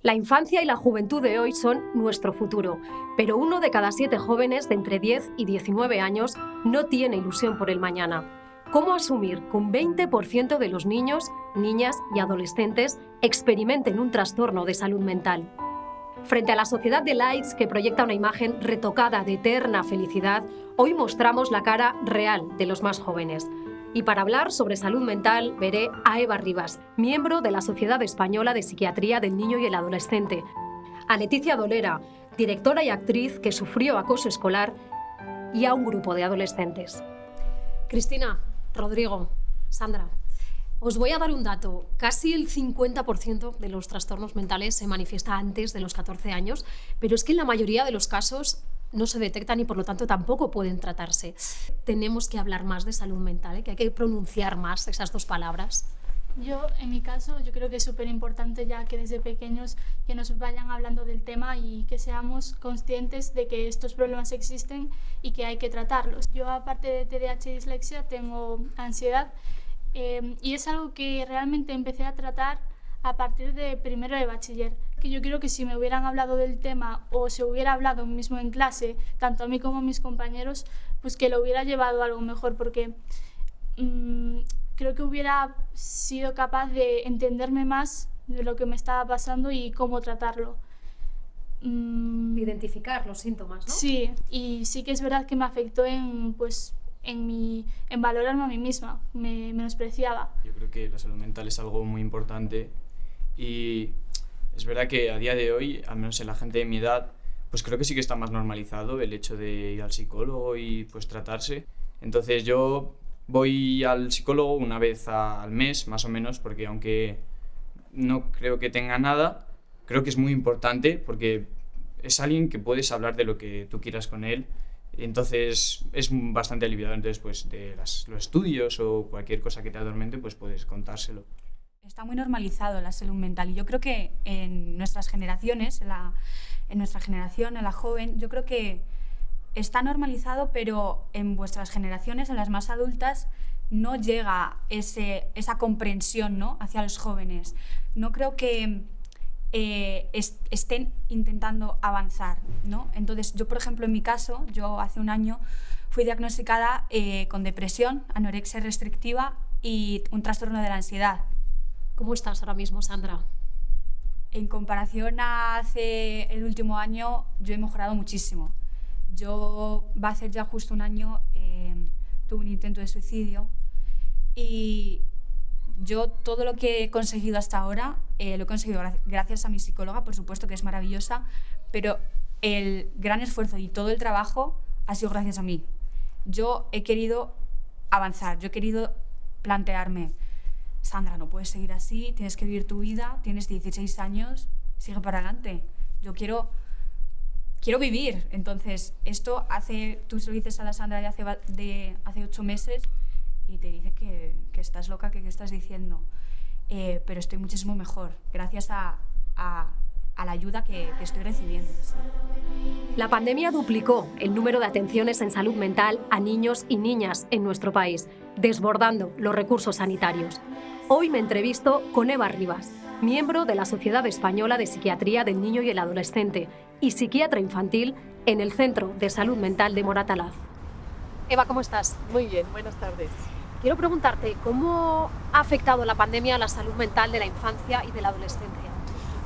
La infancia y la juventud de hoy son nuestro futuro, pero 1 de cada 7 jóvenes de entre 10 y 19 años no tiene ilusión por el mañana. ¿Cómo asumir que un 20% de los niños, niñas y adolescentes experimenten un trastorno de salud mental? Frente a la sociedad de likes que proyecta una imagen retocada de eterna felicidad, hoy mostramos la cara real de los más jóvenes. Y para hablar sobre salud mental, veré a Eva Rivas, miembro de la Sociedad Española de Psiquiatría del Niño y el Adolescente, a Leticia Dolera, directora y actriz que sufrió acoso escolar, y a un grupo de adolescentes. Cristina, Rodrigo, Sandra, os voy a dar un dato. Casi el 50% de los trastornos mentales se manifiesta antes de los 14 años, pero es que en la mayoría de los casos no se detectan y por lo tanto tampoco pueden tratarse. Tenemos que hablar más de salud mental, que hay que pronunciar más esas dos palabras. En mi caso, yo creo que es súper importante ya que desde pequeños que nos vayan hablando del tema y que seamos conscientes de que estos problemas existen y que hay que tratarlos. Yo, aparte de TDAH y dislexia, tengo ansiedad y es algo que realmente empecé a tratar a partir de primero de bachiller. Que yo creo que si me hubieran hablado del tema o se hubiera hablado mismo en clase, tanto a mí como a mis compañeros, pues que lo hubiera llevado a algo mejor, porque creo que hubiera sido capaz de entenderme más de lo que me estaba pasando y cómo tratarlo. Identificar los síntomas, ¿no? Sí, y sí que es verdad que me afectó en valorarme a mí misma, me menospreciaba. Yo creo que la salud mental es algo muy importante y es verdad que a día de hoy, al menos en la gente de mi edad, pues creo que sí que está más normalizado el hecho de ir al psicólogo y pues tratarse. Entonces yo voy al psicólogo una vez al mes, más o menos, porque aunque no creo que tenga nada, creo que es muy importante porque es alguien que puedes hablar de lo que tú quieras con él. Entonces es bastante aliviador. Entonces, pues de los estudios o cualquier cosa que te atormente, pues puedes contárselo. Está muy normalizado la salud mental y yo creo que en nuestras generaciones, en nuestra generación, en la joven, yo creo que está normalizado, pero en vuestras generaciones, en las más adultas, no llega esa comprensión, ¿no?, hacia los jóvenes. No creo que estén intentando avanzar, ¿no? Entonces, yo, por ejemplo, en mi caso, yo hace un año fui diagnosticada con depresión, anorexia restrictiva y un trastorno de la ansiedad. ¿Cómo estás ahora mismo, Sandra? En comparación a hace el último año, yo he mejorado muchísimo. Va a hacer ya justo un año, tuve un intento de suicidio y yo todo lo que he conseguido hasta ahora lo he conseguido gracias a mi psicóloga, por supuesto que es maravillosa, pero el gran esfuerzo y todo el trabajo ha sido gracias a mí. Yo he querido avanzar, yo he querido plantearme: Sandra, no puedes seguir así, tienes que vivir tu vida, tienes 16 años, sigue para adelante. Yo quiero vivir. Entonces, tú se lo dices a la Sandra de hace 8 meses y te dice que estás loca, que qué estás diciendo. Pero estoy muchísimo mejor, gracias a la ayuda que estoy recibiendo. Sí. La pandemia duplicó el número de atenciones en salud mental a niños y niñas en nuestro país, desbordando los recursos sanitarios. Hoy me entrevisto con Eva Rivas, miembro de la Sociedad Española de Psiquiatría del Niño y el Adolescente y psiquiatra infantil en el Centro de Salud Mental de Moratalaz. Eva, ¿cómo estás? Muy bien, buenas tardes. Quiero preguntarte, ¿cómo ha afectado la pandemia a la salud mental de la infancia y de la adolescencia?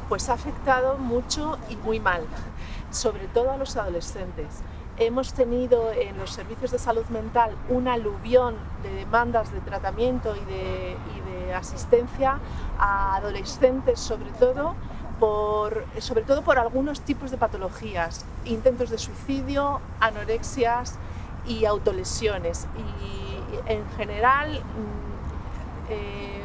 Pues ha afectado mucho y muy mal, sobre todo a los adolescentes. Hemos tenido en los servicios de salud mental un aluvión de demandas de tratamiento y de asistencia a adolescentes, sobre todo por algunos tipos de patologías, intentos de suicidio, anorexias y autolesiones. Y en general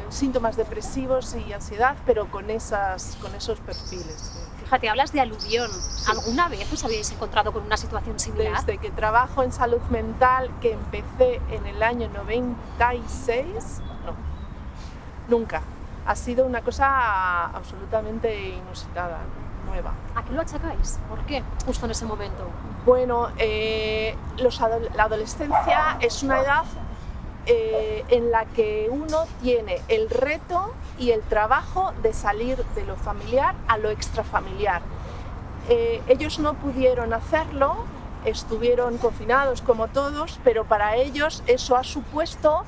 síntomas depresivos y ansiedad, pero con esos perfiles. Fíjate, hablas de aluvión. Sí. ¿Alguna vez os habéis encontrado con una situación similar? Desde que trabajo en salud mental, que empecé en el año 96, no, nunca. Ha sido una cosa absolutamente inusitada, nueva. ¿A qué lo achacáis? ¿Por qué justo en ese momento? Bueno, la adolescencia es una edad en la que uno tiene el reto y el trabajo de salir de lo familiar a lo extrafamiliar. Ellos no pudieron hacerlo, estuvieron confinados como todos, pero para ellos eso ha supuesto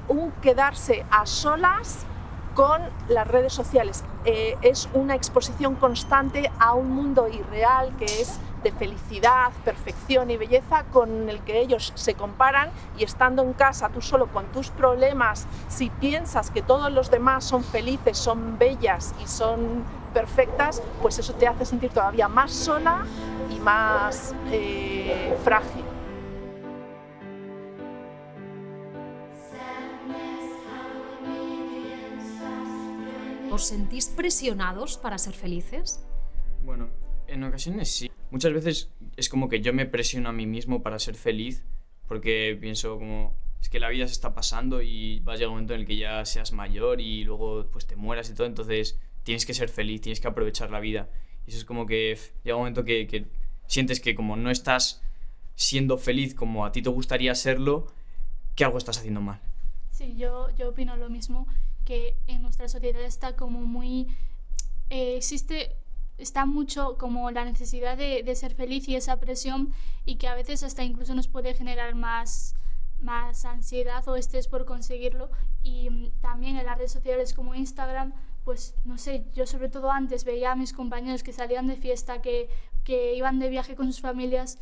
un quedarse a solas con las redes sociales. Es una exposición constante a un mundo irreal que es de felicidad, perfección y belleza, con el que ellos se comparan, y estando en casa tú solo con tus problemas, si piensas que todos los demás son felices, son bellas y son perfectas, pues eso te hace sentir todavía más sola y más frágil. ¿Os sentís presionados para ser felices? Bueno, en ocasiones sí. Muchas veces es como que yo me presiono a mí mismo para ser feliz, porque pienso como, es que la vida se está pasando y va a llegar un momento en el que ya seas mayor y luego pues te mueras y todo, entonces tienes que ser feliz, tienes que aprovechar la vida. Y eso es como que llega un momento que sientes que como no estás siendo feliz como a ti te gustaría serlo, que algo estás haciendo mal. Sí, yo opino lo mismo, que en nuestra sociedad está como muy... está mucho como la necesidad de ser feliz y esa presión, y que a veces hasta incluso nos puede generar más ansiedad o estrés por conseguirlo. Y también en las redes sociales como Instagram, pues no sé, yo sobre todo antes veía a mis compañeros que salían de fiesta, que iban de viaje con sus familias,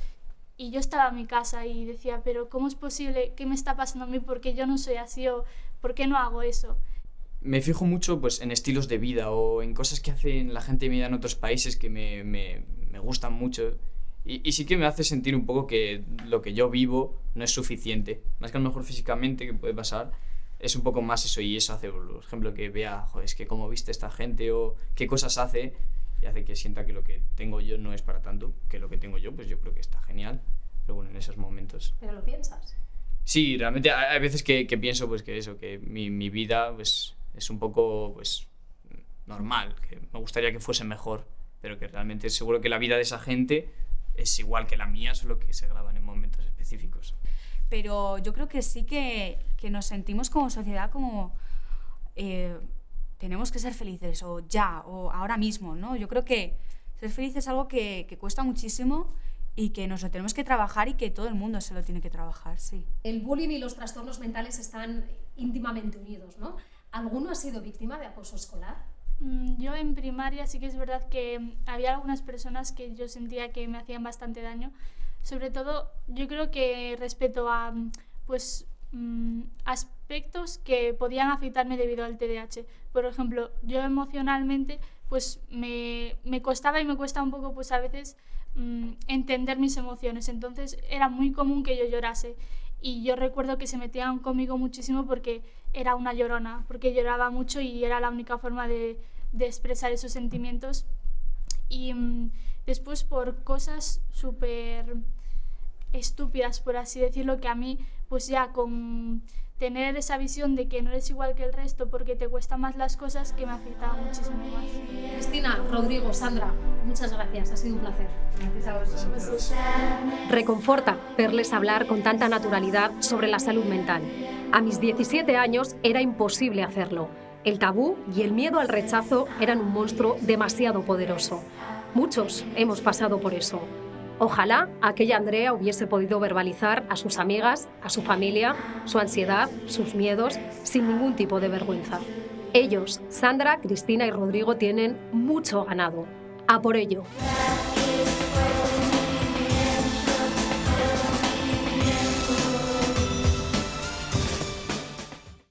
y yo estaba en mi casa y decía, pero ¿cómo es posible? ¿Qué me está pasando a mí? ¿Por qué yo no soy así? ¿O por qué no hago eso? Me fijo mucho pues, en estilos de vida o en cosas que hacen la gente de mi edad en otros países que me gustan mucho. Y sí que me hace sentir un poco que lo que yo vivo no es suficiente. Más que a lo mejor físicamente, que puede pasar, es un poco más eso. Y eso hace, por ejemplo, que vea, joder, es que cómo viste esta gente o qué cosas hace, y hace que sienta que lo que tengo yo no es para tanto, que lo que tengo yo, pues yo creo que está genial. Pero bueno, en esos momentos... ¿Pero lo piensas? Sí, realmente hay veces que pienso pues que eso, que mi vida pues, es un poco pues, normal, que me gustaría que fuese mejor, pero que realmente seguro que la vida de esa gente es igual que la mía, solo que se graban en momentos específicos. Pero yo creo que sí que nos sentimos como sociedad como tenemos que ser felices, o ya, o ahora mismo, ¿no? Yo creo que ser feliz es algo que cuesta muchísimo y que nos lo tenemos que trabajar, y que todo el mundo se lo tiene que trabajar, sí. El bullying y los trastornos mentales están íntimamente unidos, ¿no? ¿Alguno ha sido víctima de acoso escolar? Yo en primaria sí que es verdad que había algunas personas que yo sentía que me hacían bastante daño. Sobre todo, yo creo que respecto a pues, aspectos que podían afectarme debido al TDAH. Por ejemplo, yo emocionalmente pues me costaba y me cuesta un poco pues a veces entender mis emociones. Entonces era muy común que yo llorase. Y yo recuerdo que se metían conmigo muchísimo porque era una llorona, porque lloraba mucho y era la única forma de expresar esos sentimientos. Y después, por cosas súper estúpidas, por así decirlo, que a mí, pues ya con tener esa visión de que no eres igual que el resto porque te cuestan más las cosas, que me afectaba muchísimo más. Cristina, Rodrigo, Sandra, muchas gracias, ha sido un placer. Gracias a vosotros. Reconforta verles hablar con tanta naturalidad sobre la salud mental. A mis 17 años era imposible hacerlo. El tabú y el miedo al rechazo eran un monstruo demasiado poderoso. Muchos hemos pasado por eso. Ojalá aquella Andrea hubiese podido verbalizar a sus amigas, a su familia, su ansiedad, sus miedos, sin ningún tipo de vergüenza. Ellos, Sandra, Cristina y Rodrigo, tienen mucho ganado. ¡A por ello!